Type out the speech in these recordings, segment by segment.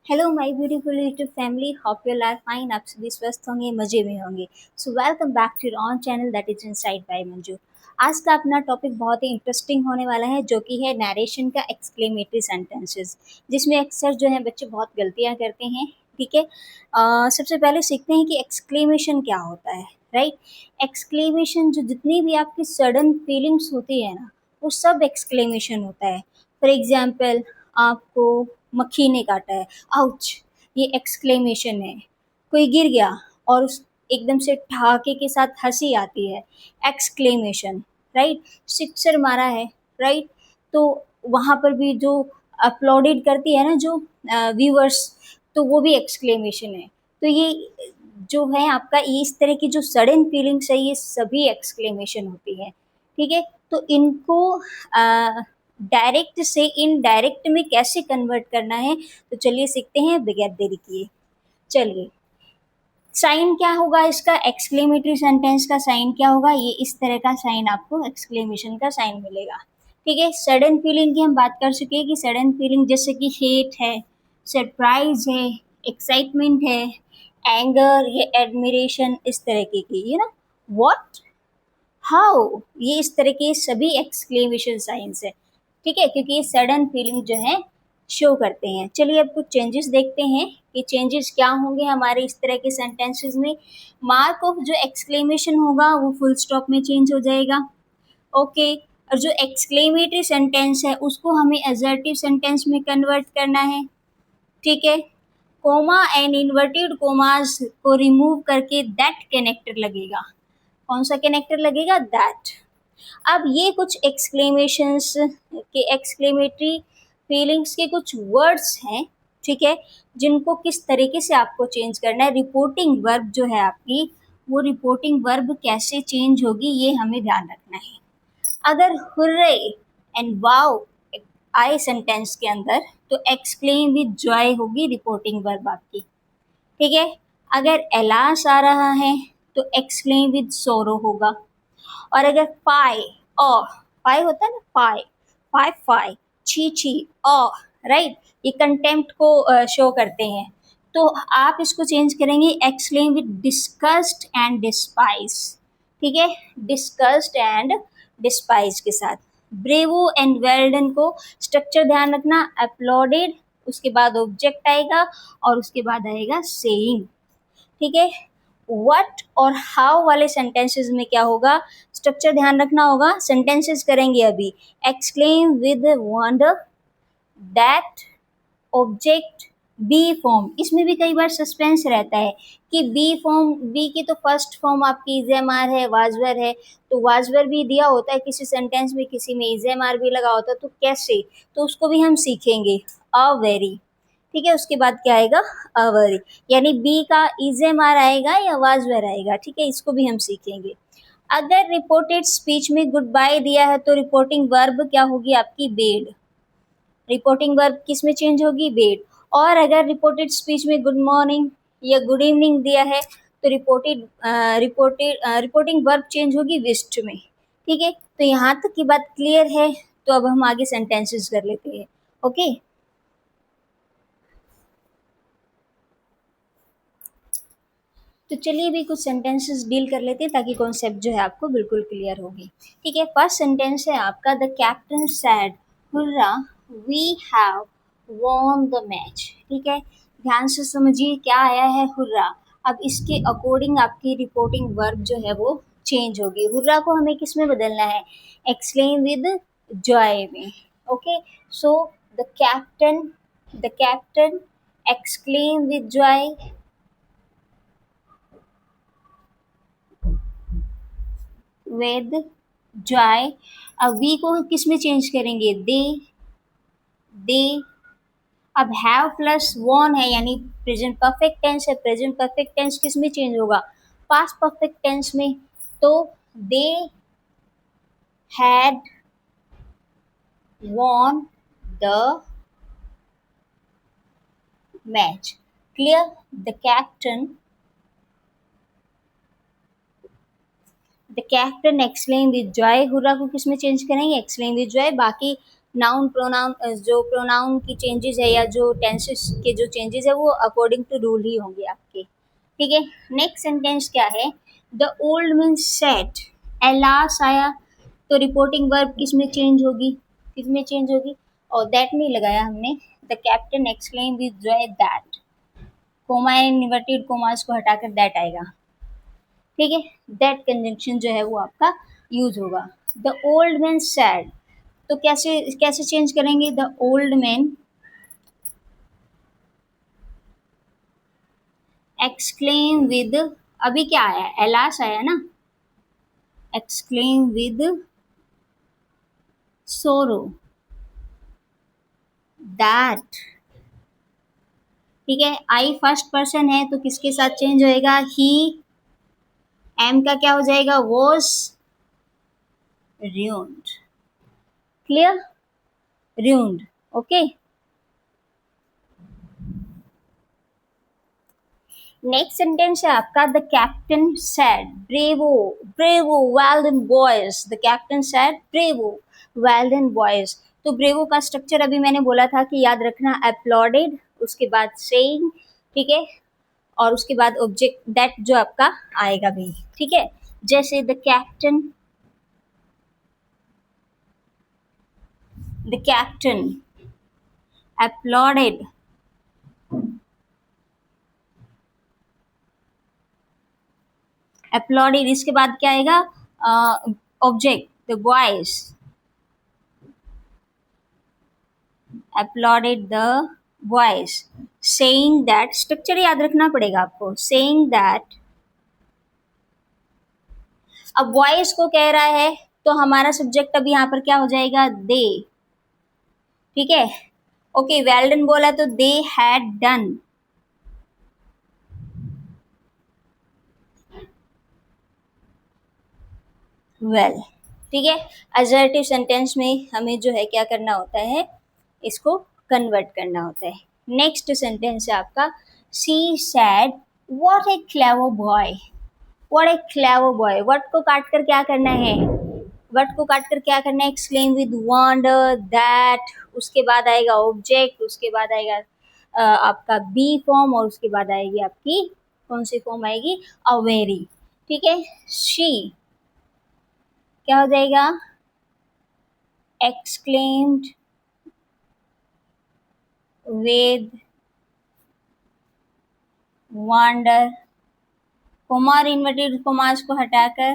Hello my beautiful YouTube family, hope you are fine. आप सभी स्वस्थ होंगे, मजे में होंगे। So welcome back to your own channel that is inside by Manju. आज का अपना टॉपिक बहुत ही इंटरेस्टिंग होने वाला है, जो कि है नरेशन का एक्सक्लेमेटरी सेंटेंसेस, जिसमें अक्सर जो है बच्चे बहुत गलतियां करते हैं। ठीक है। सबसे पहले सीखते हैं कि एक्सक्लेमेशन क्या होता है। राइट। एक्सक्लेमेशन जो जितनी भी आपकी सडन फीलिंग्स होती है ना, वो सब एक्सक्लेमेशन होता है। फॉर एग्जाम्पल, आपको मक्खी ने काटा है, आउच, ये एक्सक्लेमेशन है। कोई गिर गया और उस एकदम से ठहाके के साथ हंसी आती है, एक्सक्लेमेशन। राइट। सिक्सर मारा है। राइट। तो वहाँ पर भी जो अपलॉडेड करती है ना, जो व्यूअर्स, तो वो भी एक्सक्लेमेशन है। तो ये जो है आपका, ये इस तरह की जो सडन फीलिंग्स है, ये सभी एक्सक्लेमेशन होती है। ठीक है। तो इनको डायरेक्ट से इनडायरेक्ट में कैसे कन्वर्ट करना है, तो चलिए सीखते हैं बगैर देरी किए। चलिए, साइन क्या होगा इसका, एक्सक्लेमेटरी सेंटेंस का साइन क्या होगा, ये इस तरह का साइन आपको एक्सक्लेमेशन का साइन मिलेगा। ठीक है। सडन फीलिंग की हम बात कर चुके हैं कि सडन फीलिंग जैसे कि हेट है, सरप्राइज है, एक्साइटमेंट है, एंगर या एडमिरेशन, इस तरह की ना, व्हाट, हाउ, ये इस तरह के सभी एक्सक्लेमेशन साइंस है। ठीक है, क्योंकि ये सडन फीलिंग जो है शो करते हैं। चलिए अब कुछ चेंजेस देखते हैं कि चेंजेस क्या होंगे हमारे इस तरह के सेंटेंसेस में। मार्क ऑफ जो एक्सक्लेमेशन होगा वो फुल स्टॉप में चेंज हो जाएगा। ओके। और जो एक्सक्लेमेटरी सेंटेंस है उसको हमें असर्टिव सेंटेंस में कन्वर्ट करना है। ठीक है। कोमा एंड इन्वर्टेड कोमास को रिमूव करके दैट कनेक्टर लगेगा। कौन सा कनेक्टर लगेगा, दैट। अब ये कुछ एक्सक्लेमेशंस के एक्सक्लेमेटरी फीलिंग्स के कुछ वर्ड्स हैं। ठीक है। जिनको किस तरीके से आपको चेंज करना है, रिपोर्टिंग वर्ब जो है आपकी, वो रिपोर्टिंग वर्ब कैसे चेंज होगी, ये हमें ध्यान रखना है। अगर हुर्रे एंड वाओ आए सेंटेंस के अंदर, तो एक्सक्लेम विद जॉय होगी रिपोर्टिंग वर्ब आपकी। ठीक है। अगर एलास आ रहा है, तो एक्सक्लेम विद सोरो होगा। और अगर पाई, ओ, पाई होता है ना, पाई, पाई फाई, छी छी, ओ, राइट, ये कंटेम्प्ट को शो करते हैं। तो आप इसको चेंज करेंगे, exclaim with discussed and despise. ठीक है। डिस्कस्ड एंड डिस्पाइज के साथ। ब्रेवो एंड वेल डन को स्ट्रक्चर ध्यान रखना, अपलॉडेड, उसके बाद ऑब्जेक्ट आएगा और उसके बाद आएगा सेइंग। ठीक है। व्हाट और हाउ वाले सेंटेंसेस में क्या होगा, स्ट्रक्चर ध्यान रखना होगा। सेंटेंसेस करेंगे अभी, exclaim with wonder, that, object, be form. इसमें भी कई बार सस्पेंस रहता है कि बी फॉर्म, बी की तो फर्स्ट फॉर्म आपकी इजेमार है, वाजवर है, तो वाजवर भी दिया होता है किसी सेंटेंस में, किसी में इजेमार भी लगा होता है, तो कैसे, तो उसको भी हम सीखेंगे। A very. ठीक है। उसके बाद क्या आएगा, अवरी, यानी बी का इजेमार आएगा या वाजवर आएगा। ठीक है, इसको भी हम सीखेंगे। अगर रिपोर्टेड स्पीच में गुड बाय दिया है, तो रिपोर्टिंग वर्ब क्या होगी आपकी, बेड। रिपोर्टिंग वर्ब किस में चेंज होगी, बेड। और अगर रिपोर्टेड स्पीच में गुड मॉर्निंग या गुड इवनिंग दिया है, तो रिपोर्टिंग वर्ब चेंज होगी विस्ट में। ठीक है। तो यहाँ तक की बात क्लियर है। तो अब हम आगे सेंटेंसेस कर लेते हैं। ओके। तो चलिए भी कुछ सेंटेंसेस डील कर लेते हैं, ताकि कॉन्सेप्ट जो है आपको बिल्कुल क्लियर होगी। ठीक है। फर्स्ट सेंटेंस है आपका, the captain said, hurrah, we have won the match. ठीक है। ध्यान से समझिए क्या आया है, हुर्रा। अब इसके अकॉर्डिंग आपकी रिपोर्टिंग वर्ब जो है वो चेंज होगी। हुर्रा को हमें किस में बदलना है, एक्सक्लेम विद जॉय में। Okay. So the captain exclaim with Joy with Joy. अब वी को किस में चेंज करेंगे, दे। अब हैव प्लस वॉन है, यानी प्रेजेंट परफेक्ट टेंस है, प्रेजेंट परफेक्ट टेंस किस में चेंज होगा, पास्ट परफेक्ट टेंस में। तो they had von the match. Clear. The captain the captain exclaim with Joy, hurrah को किस में चेंज करेंगे, एक्सक्लेम विद जॉय। बाकी नाउन प्रोनाउन, जो प्रोनाउन की चेंजेस है या जो टेंसेस के जो चेंजेस है वो अकॉर्डिंग टू रूल ही होंगे आपके, ठीक है। नेक्स्ट सेंटेंस क्या है, the old man said, alas आया, तो रिपोर्टिंग वर्ब किस में चेंज होगी, किस में चेंज होगी, और दैट नहीं लगाया हमने, the captain exclaim with Joy that, coma inverted commas को हटाकर दैट आएगा, ठीक है। दैट कंजंक्शन जो है वो आपका यूज होगा। द ओल्ड मैन सैड, तो कैसे कैसे चेंज करेंगे, the old man exclaim with, अभी क्या आया, एलास आया ना, एक्सक्लेम विद सोरो दैट, ठीक है। आई फर्स्ट पर्सन है तो किसके साथ चेंज होएगा, ही, एम का क्या हो जाएगा, was ruined, clear, ruined, okay. Next sentence है आपका, the captain said bravo, bravo well done boys, the captain said bravo well done boys, तो ब्रेवो का स्ट्रक्चर अभी मैंने बोला था कि याद रखना, अपलॉडेड, उसके बाद सेइंग, ठीक है, और उसके बाद ऑब्जेक्ट दैट जो आपका आएगा भी, ठीक है। जैसे द कैप्टन applauded, applauded, इसके बाद क्या आएगा, object the boys applauded the boys, saying that, structure याद रखना पड़ेगा आपको, saying that, अब बॉयज को कह रहा है तो हमारा सब्जेक्ट अब यहाँ पर क्या हो जाएगा, दे, ठीक है। ओके, वेल डन बोला तो दे हैड डन, वेल, ठीक है। असर्टिव सेंटेंस में हमें जो है क्या करना होता है, इसको कन्वर्ट करना होता है। नेक्स्ट सेंटेंस है आपका, she said what a clever boy, what a clever boy, what को काट कर क्या करना है, व्हाट को काट कर क्या करना है, एक्सक्लेम विद वंडर दैट, उसके बाद आएगा ऑब्जेक्ट, उसके बाद आएगा आपका बी फॉर्म, और उसके बाद आएगी आपकी कौन सी फॉर्म आएगी, अ वेरी, ठीक है। शी क्या हो जाएगा, exclaimed with wonder, कोमा और इन्वर्टेड कोमास को हटाकर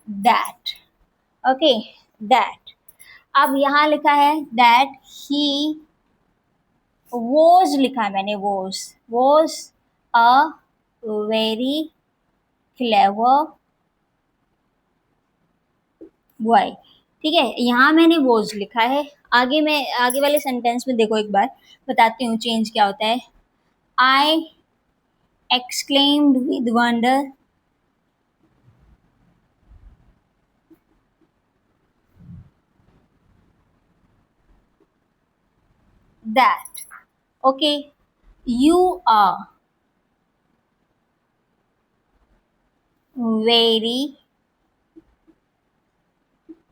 that, ओके, that। अब यहाँ लिखा है that he was, लिखा है मैंने was a very clever boy, ठीक है। यहाँ मैंने वोज लिखा है, आगे मैं आगे वाले सेंटेंस में देखो, एक बार बताती हूँ चेंज क्या होता है, I exclaimed with wonder, that, okay, you are very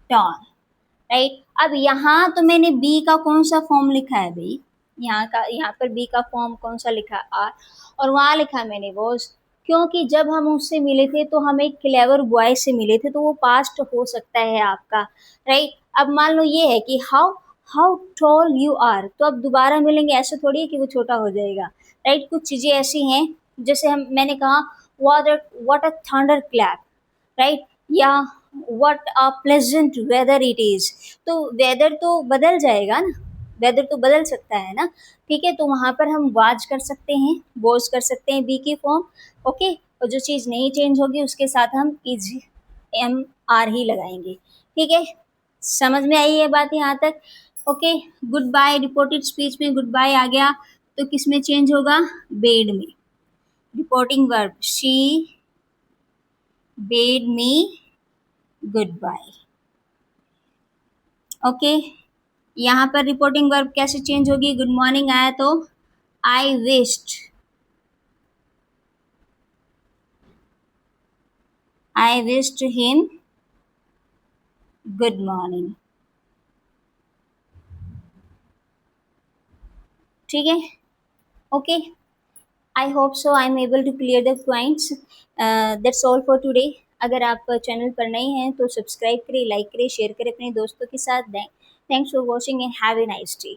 tall, right. अब यहाँ तो मैंने बी का कौन सा फॉर्म लिखा है भाई, यहाँ पर बी का फॉर्म कौन सा लिखा है, आर, और वहाँ लिखा मैंने वॉज, क्योंकि जब हम उससे मिले थे तो हम एक क्लेवर बॉय से मिले थे, तो वो पास्ट हो सकता है आपका, राइट। अब मान लो ये है कि how how tall you are, तो अब दोबारा मिलेंगे ऐसे थोड़ी है कि वो छोटा हो जाएगा, राइट। कुछ चीज़ें ऐसी हैं, जैसे मैंने कहा what a thunder clap, right, या what a pleasant weather it is, तो वेदर तो बदल जाएगा ना, वेदर तो बदल सकता है ना, ठीक है। तो वहां पर हम वाज कर सकते हैं, बोज कर सकते हैं बी की फॉर्म, ओके। और जो चीज नहीं चेंज होगी उसके साथ हम इज एम आर ही लगाएंगे, ठीक है। समझ में आई ये बात यहाँ तक, okay. Good bye, reported speech में गुड बाय आ गया, तो किस में चेंज होगा, बेड में, reporting verb she bade me good bye, okay. यहाँ पर रिपोर्टिंग वर्ब कैसे चेंज होगी, गुड मॉर्निंग आया तो I wished him good morning, ठीक है, okay. I hope so I am able to clear the points. That's all for today. अगर आप चैनल पर नए हैं तो सब्सक्राइब करें, लाइक करें, शेयर करें अपने दोस्तों के साथ। Thanks for watching and have a nice day.